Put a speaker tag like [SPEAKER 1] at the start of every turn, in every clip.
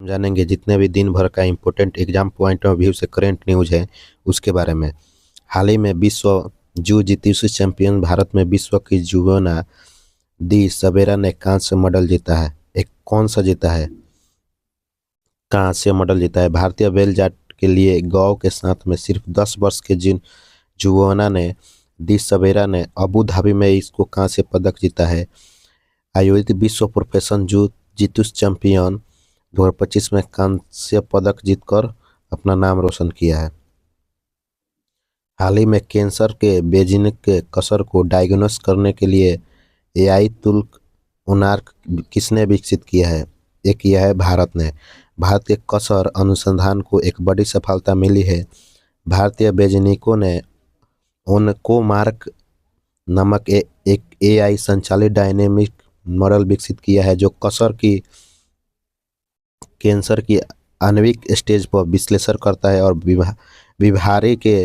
[SPEAKER 1] जानेंगे जितने भी दिन भर का important exam point of view से करेंट न्यूज है उसके बारे में। हाल ही में विश्व जू जितिसु चैंपियन भारत में विश्व की जुबोना दी सवेरा ने कांस्य मेडल जीता है। एक कौन सा जीता है? कांस्य मेडल जीता है। भारतीय बेल जाट के लिए गौ के साथ में सिर्फ 10 वर्ष के जिन जुबोना ने दी सवेरा ने अबू धाबी में इसको कांस्य पदक जीता है। आयोजित विश्व प्रोफेशन जू जितुस चैंपियन 2025 में कांस्य पदक जीतकर अपना नाम रोशन किया है। हाल ही में कैंसर के बेजिंग के कसर को डायग्नोस करने के लिए एआई टूल उनार्क किसने विकसित किया है? एक यह है भारत ने। भारत के कसर अनुसंधान को एक बड़ी सफलता मिली है। भारतीय वैज्ञानिकों ने ओनकोमार्क नामक एक एआई संचालित डायनेमिक मॉडल विकसित किया है जो कसर की कैंसर की आणविक स्टेज पर विश्लेषण करता है और बीमारी के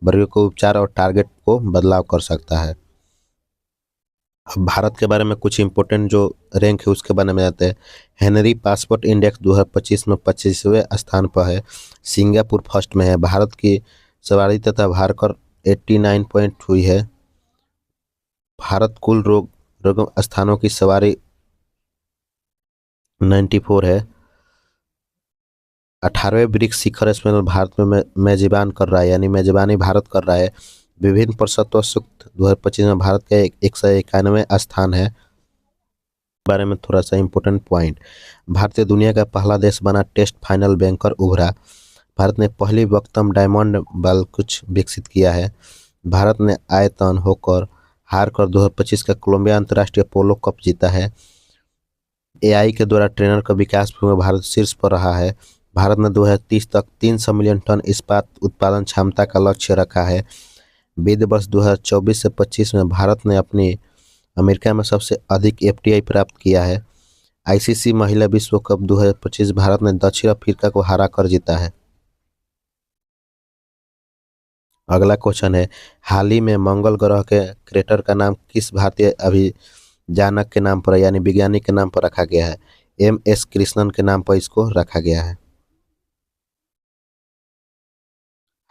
[SPEAKER 1] वर्गों को उपचार और टारगेट को बदलाव कर सकता है। अब भारत के बारे में कुछ इंपॉर्टेंट जो रैंक है उसके बारे में जाते हैं। हेनरी पासपोर्ट इंडेक्स 2025 में 25वें स्थान पर है। सिंगापुर फर्स्ट में है। भारत की सवारी तथा भारकर 89 पॉइंट हुई है। भारत कुल रोग स्थानों की सवारी 94 है। 18वें ब्रिक्स शिखर सम्मेलन भारत में मेजबान कर रहा है, यानी मेजबानी भारत कर रहा है। विभिन्न प्रसत्व सूक्त 2025 में भारत का 191 स्थान है। बारे में थोड़ा सा इम्पोर्टेंट पॉइंट, भारतीय दुनिया का पहला देश बना टेस्ट फाइनल बैंकर उभरा। भारत ने पहली वक्तम डायमंड बल कुछ विकसित किया है। भारत ने आयतन होकर हार कर 2025 का कोलंबिया अंतर्राष्ट्रीय पोलो कप जीता है। एआई के द्वारा ट्रेनर का विकास में भारत शीर्ष पर रहा है। भारत ने 2030 तक 300 मिलियन टन इस्पात उत्पादन क्षमता का लक्ष्य रखा है। वित्त वर्ष 2024 से 25 में भारत ने अपनी अमेरिका में सबसे अधिक एफडीआई प्राप्त किया है। आईसीसी महिला विश्व कप 2025 भारत ने दक्षिण अफ्रीका को हरा कर जीता है। अगला क्वेश्चन है, हाल ही में मंगल ग्रह के क्रेटर का नाम किस भारतीय अभियानक के नाम पर यानी वैज्ञानिक के नाम पर रखा गया है? MS कृष्णन के नाम पर इसको रखा गया है।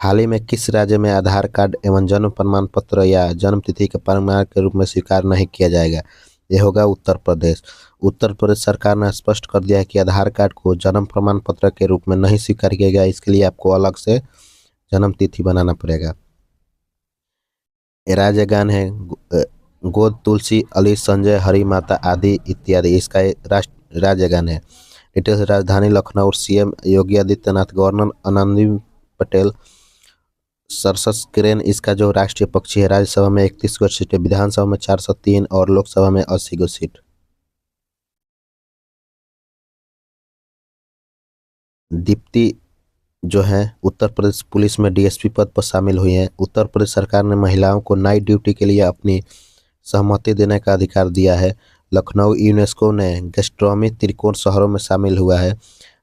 [SPEAKER 1] हाल ही में किस राज्य में आधार कार्ड एवं जन्म प्रमाण पत्र या जन्म तिथि के प्रमाण के रूप में स्वीकार नहीं किया जाएगा? यह होगा उत्तर प्रदेश। उत्तर प्रदेश सरकार ने स्पष्ट कर दिया है कि आधार कार्ड को जन्म प्रमाण पत्र के रूप में नहीं स्वीकार किया गया। इसके लिए आपको अलग से जन्म तिथि बनाना पड़ेगा। ये राज्य गान है गोद तुलसी अली संजय हरि माता आदि इत्यादि, इसका राष्ट्र राज्य गान है। डिटेल्स, राजधानी Lucknow, CM Yogi Adityanath, governor Anandiben Patel, सरसस crane इसका जो राष्ट्रीय पक्षी है। राज्यसभा में 31 गो सीटें, विधानसभा में 403 और लोकसभा में 80 गो सीट। दीप्ति जो है उत्तर प्रदेश पुलिस में डीएसपी पद पर शामिल हुई हैं। उत्तर प्रदेश सरकार ने महिलाओं को नाइट ड्यूटी के लिए अपनी सहमति देने का अधिकार दिया है। लखनऊ यूनेस्को ने गैस्ट्रोनॉमी त्रिकोण शहरों में शामिल हुआ है।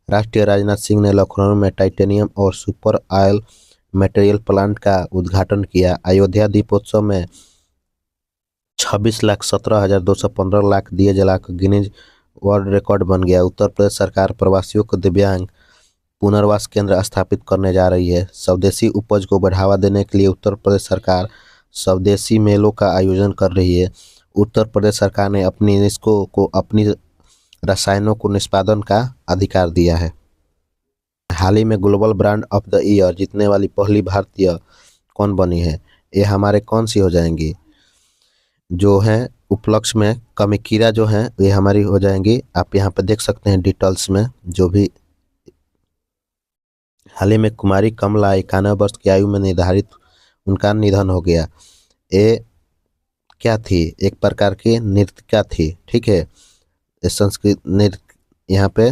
[SPEAKER 1] राष्ट्रीय राजनाथ सिंह ने लखनऊ में टाइटेनियम और सुपर ऑयल मटेरियल प्लांट का उद्घाटन किया। अयोध्या दीपोत्सव में 26,17,215 लाख दिए जलाकर गिनीज वर्ल्ड रिकॉर्ड बन गया। उत्तर प्रदेश सरकार प्रवासियों को दिव्यांग पुनर्वास केंद्र स्थापित करने जा रही है। स्वदेशी उपज को बढ़ावा देने के लिए उत्तर प्रदेश सरकार स्वदेशी मेलों का आयोजन कर रही है। उत्तर प्रदेश सरकार ने अपनी यूनेस्को को अपनी रसायनों को निष्पादन का अधिकार दिया है। हाल ही में global brand of the year जीतने वाली पहली भारतीय कौन बनी है? ये हमारे कौन सी हो जाएंगी? जो हैं उपलक्ष्य में कमिकीरा जो हैं ये हमारी हो जाएंगी। आप यहाँ पे देख सकते हैं डिटेल्स में जो भी। हाल ही में कुमारी कमला 91 वर्ष की आयु में निर्धारित उनका निधन हो गया। ये क्या थी? एक प्रकार की नृतिका थी, ठीक है। संस्कृत नृत्य यहाँ पे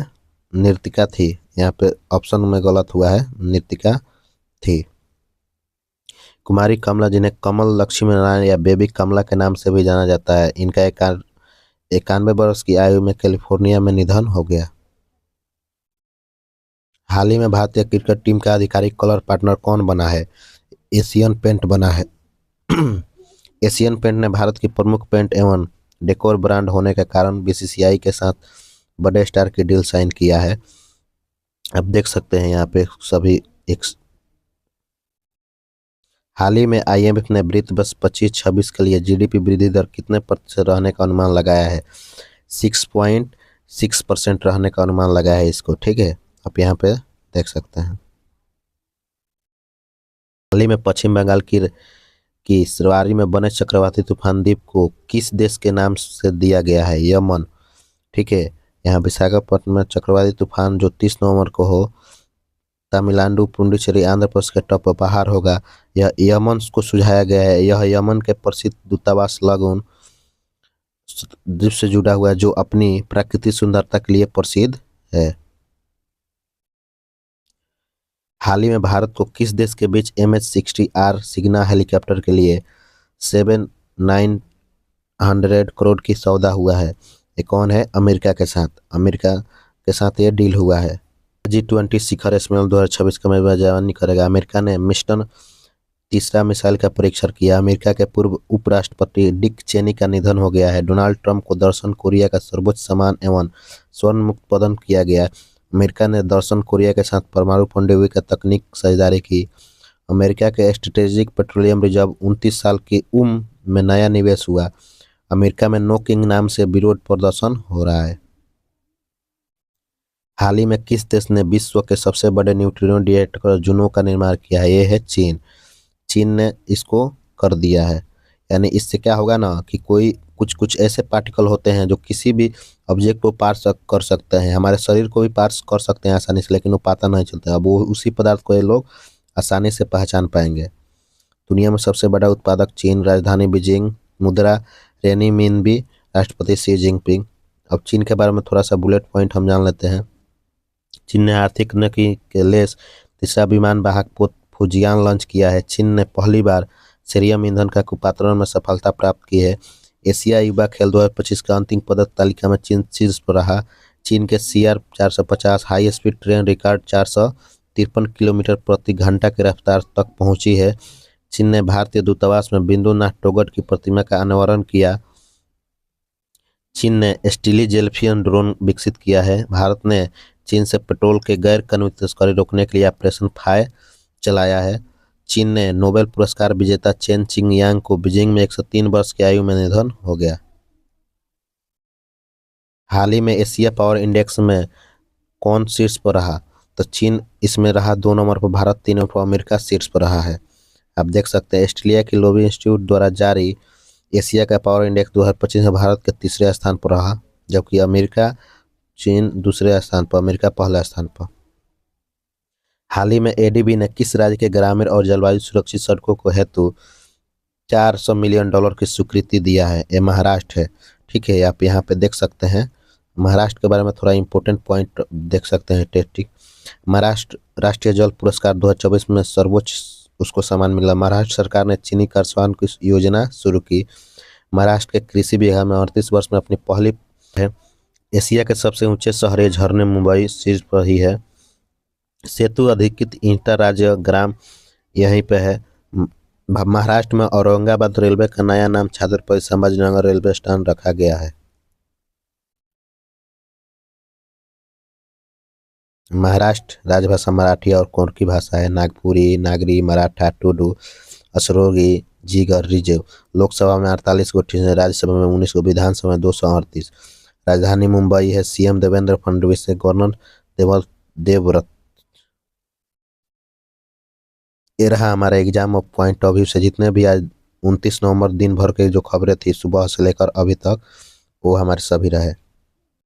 [SPEAKER 1] नृतिका थी, यहाँ पे ऑप्शन में गलत हुआ है, नृतिका थी। कुमारी कमला जिन्हें कमल लक्ष्मी नारायण या बेबी कमला के नाम से भी जाना जाता है, इनका 91 वर्ष की आयु में कैलिफोर्निया में निधन हो गया। हाल ही में भारतीय क्रिकेट टीम का आधिकारिक कलर पार्टनर कौन बना है? एशियन पेंट बना है। एशियन पेंट ने भारत की प्रमुख पेंट एवं डेकोर ब्रांड होने के कारण बीसीसीआई के साथ बड़े स्टार की डील साइन किया है। आप देख सकते हैं यहाँ पे सभी एक। हाल ही में आईएमएफ ने वित्त वर्ष 25-26 के लिए जीडीपी वृद्धि दर कितने प्रतिशत रहने का अनुमान लगाया है? 6.6% रहने का अनुमान लगाया है इसको, ठीक है। आप यहाँ पे देख सकते हैं। हाल ही में पश्चिम बंगाल की सवारी में बने चक्रवाती तूफान द्वीप को किस देश के नाम से दिया गया है? यमन, ठीक है। यहाँ विशाखापट्टनम में चक्रवाती तूफान जो 30 नवंबर को हो, तमिलनाडु, पुडुचेरी, आंध्र प्रदेश के तट पर बाहर होगा। यह यमन को सुझाया गया है। यह यमन के प्रसिद्ध दूतावास लगून द्वीप से जुड़ा हुआ है जो अपनी प्राकृतिक सुंदरता के लिए प्रसिद्ध है। हाल ही में भारत को किस देश के बीच MH-60R सिग्ना हेलीकॉप्टर के लिए 7,900 करोड़ की सौदा हुआ है? ये कौन है? अमेरिका के साथ। अमेरिका के साथ ये डील हुआ है। G20 शिखर सम्मेलन 2026 का मेजबानी करेगा। अमेरिका ने मिशन तीसरा मिसाइल का परीक्षण किया। अमेरिका के पूर्व उपराष्ट्रपति डिक चेनी का निधन हो गया है। डोनाल्ड ट्रंप को दक्षिण कोरिया का सर्वोच्च सम्मान एवं स्वर्ण मुक्त प्रदान किया गया। अमेरिका ने दक्षिण कोरिया के साथ परमाणु पनडुब्बी का तकनीक साझेदारी की। अमेरिका के स्ट्रेटेजिक पेट्रोलियम रिजर्व 29 साल की उम्र में नया निवेश हुआ। अमेरिका में नो किंग नाम से विरोध प्रदर्शन हो रहा है। हाल ही में किस देश ने विश्व के सबसे बड़े न्यूट्रिनो रिएक्टर जुनो का निर्माण किया है? ये है चीन। चीन ने इसको कर दिया है। यानी इससे क्या होगा ना कि कोई कुछ कुछ ऐसे पार्टिकल होते हैं जो किसी भी ऑब्जेक्ट को कर सकते हैं, हमारे शरीर को भी पार कर सकते हैं आसानी से, लेकिन वो पता नहीं चलता। अब वो उसी पदार्थ को ये लोग आसानी से पहचान पाएंगे। दुनिया में सबसे बड़ा उत्पादक चीन, राजधानी बीजिंग, मुद्रा रेनिमिनबी, राष्ट्रपति शी जिनपिंग। अब चीन के बारे में थोड़ा सा बुलेट पॉइंट हम जान लेते हैं। चीन ने आर्थिक नकी के लेस तीसरा विमान वाहक पोत फुजियान लॉन्च किया है। चीन ने पहली बार सीरियम ईंधन का कुपात्रण में सफलता प्राप्त की है। एशिया युवा खेल 2025 का अंतिम पदक तालिका में चीन शीर्ष पर रहा। चीन के CR-450 high speed train record 453 kilometre प्रति घंटा की रफ्तार तक पहुंची है। चीन ने भारतीय दूतावास में बिंदुनाथ टैगोर की प्रतिमा का अनावरण किया। चीन ने स्टीली जेलफियन ड्रोन विकसित किया है। भारत ने चीन से पेट्रोल के गैर कानूनी तस्करी रोकने के लिए ऑपरेशन फायर चलाया है। चीन ने नोबेल पुरस्कार विजेता चेन चिंग यांग को बीजिंग में 103 वर्ष की आयु में निधन हो गया। हाल ही में एशिया पावर इंडेक्स में कौन शीर्ष पर रहा? तो चीन इसमें रहा 2 नंबर पर, भारत 3 नंबर पर, अमेरिका शीर्ष पर रहा है। आप देख सकते हैं ऑस्ट्रेलिया की लोबी इंस्टीट्यूट द्वारा जारी एशिया का पावर इंडेक्स 2025 में भारत के तीसरे स्थान पर रहा, जबकि अमेरिका, चीन दूसरे स्थान पर, अमेरिका पहले स्थान पर। हाल ही में एडीबी ने किस राज्य के ग्रामीण और जलवायु सुरक्षित सड़कों को हेतु $400 मिलियन की स्वीकृति दिया है? ये महाराष्ट्र है, ठीक है। आप यहाँ पे देख सकते हैं महाराष्ट्र के बारे में थोड़ा इंपॉर्टेंट पॉइंट देख सकते हैं। टेस्टिक महाराष्ट्र राष्ट्रीय जल पुरस्कार 2024 में सर्वोच्च उसको सम्मान मिला। महाराष्ट्र सरकार ने चीनी करसान की योजना शुरू की। महाराष्ट्र के कृषि विभाग में 38 वर्ष में अपनी पहली है। एशिया के सबसे ऊंचे शहरी झरने मुंबई शीर्ष पर ही है। सेतु अधिकृत इंटर राज्य ग्राम यहीं पे है। महाराष्ट्र में औरंगाबाद रेलवे का नया नाम छत्रपति संभाजीनगर रेलवे स्टेशन रखा गया है। महाराष्ट्र राजभाषा मराठी और कोंकणी भाषा है। नागपुरी, नागरी, मराठा, टुडू, असरोगी, जीगर, रिजेव। लोकसभा में 48 गो, राज्यसभा में 19 गो, विधानसभा में 238। राजधानी मुंबई है। सीएम देवेंद्र फडणवीस से गवर्नर देवव्रत। ये रहा हमारा exam of point of view से जितने भी आज 29 नवंबर दिन भर के जो खबरें थी सुबह से लेकर अभी तक, वो हमारे सभी रहे।